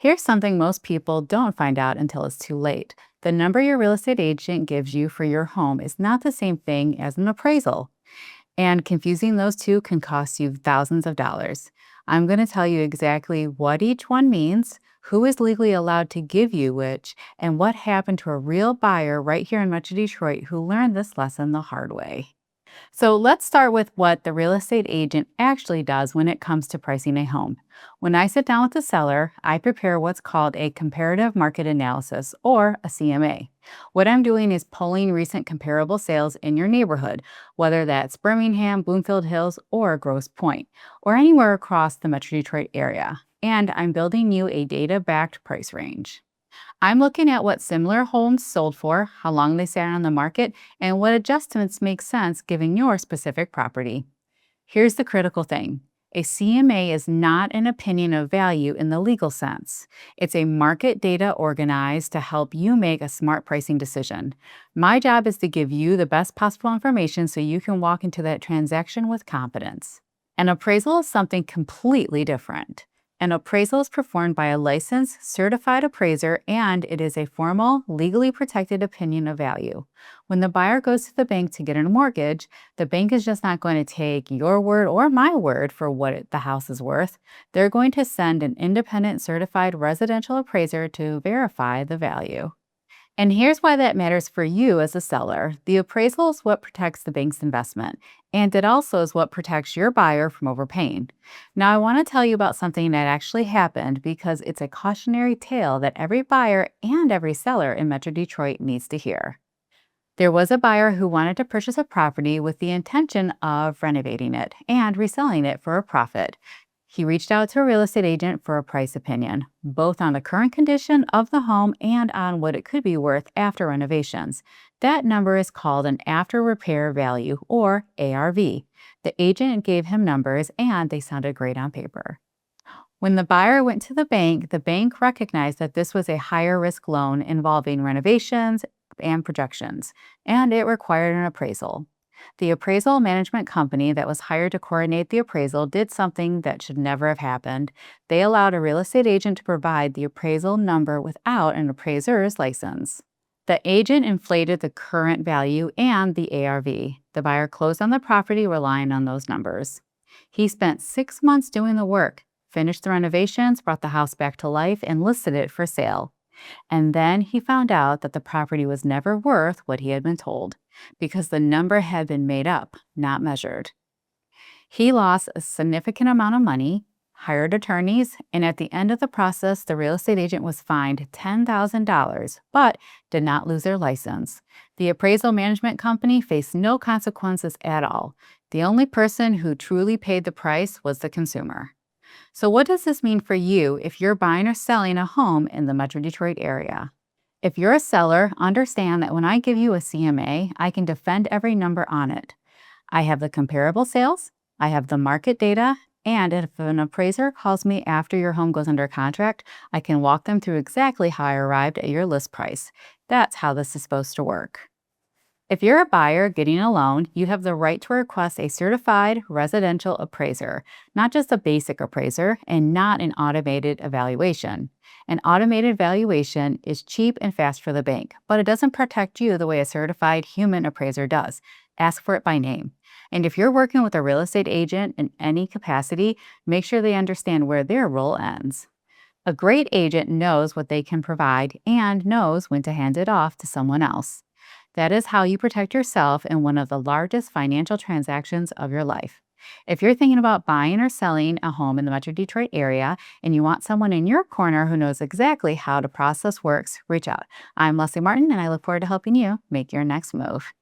Here's something most people don't find out until it's too late. The number your real estate agent gives you for your home is not the same thing as an appraisal, and confusing those two can cost you thousands of dollars. I'm going to tell you exactly what each one means, who is legally allowed to give you which, and what happened to a real buyer right here in Metro Detroit who learned this lesson the hard way. So let's start with what the real estate agent actually does when it comes to pricing a home. When I sit down with the seller, I prepare what's called a comparative market analysis, or a CMA. What I'm doing is pulling recent comparable sales in your neighborhood, whether that's Birmingham, Bloomfield Hills, or Grosse Pointe, or anywhere across the Metro Detroit area. And I'm building you a data-backed price range. I'm looking at what similar homes sold for, how long they sat on the market, and what adjustments make sense given your specific property. Here's the critical thing. A CMA is not an opinion of value in the legal sense. It's a market data organized to help you make a smart pricing decision. My job is to give you the best possible information so you can walk into that transaction with confidence. An appraisal is something completely different. An appraisal is performed by a licensed, certified appraiser, and it is a formal, legally protected opinion of value. When the buyer goes to the bank to get a mortgage, the bank is just not going to take your word or my word for what the house is worth. They're going to send an independent, certified residential appraiser to verify the value. And here's why that matters for you as a seller. The appraisal is what protects the bank's investment, and it also is what protects your buyer from overpaying. Now, I want to tell you about something that actually happened because it's a cautionary tale that every buyer and every seller in Metro Detroit needs to hear. There was a buyer who wanted to purchase a property with the intention of renovating it and reselling it for a profit. He reached out to a real estate agent for a price opinion, both on the current condition of the home and on what it could be worth after renovations. That number is called an after repair value, or ARV. The agent gave him numbers and they sounded great on paper. When the buyer went to the bank recognized that this was a higher risk loan involving renovations and projections, and it required an appraisal. The appraisal management company that was hired to coordinate the appraisal did something that should never have happened. They allowed a real estate agent to provide the appraisal number without an appraiser's license. The agent inflated the current value and the ARV. The buyer closed on the property relying on those numbers. He spent 6 months doing the work, finished the renovations, brought the house back to life, and listed it for sale. And then he found out that the property was never worth what he had been told, because the number had been made up, not measured. He lost a significant amount of money, hired attorneys, and at the end of the process, the real estate agent was fined $10,000, but did not lose their license. The appraisal management company faced no consequences at all. The only person who truly paid the price was the consumer. So what does this mean for you if you're buying or selling a home in the Metro Detroit area? If you're a seller, understand that when I give you a CMA, I can defend every number on it. I have the comparable sales, I have the market data, and if an appraiser calls me after your home goes under contract, I can walk them through exactly how I arrived at your list price. That's how this is supposed to work. If you're a buyer getting a loan, you have the right to request a certified residential appraiser, not just a basic appraiser and not an automated evaluation. An automated valuation is cheap and fast for the bank, but it doesn't protect you the way a certified human appraiser does. Ask for it by name. And if you're working with a real estate agent in any capacity, make sure they understand where their role ends. A great agent knows what they can provide and knows when to hand it off to someone else. That is how you protect yourself in one of the largest financial transactions of your life. If you're thinking about buying or selling a home in the Metro Detroit area and you want someone in your corner who knows exactly how the process works, reach out. I'm Leslie Martin, and I look forward to helping you make your next move.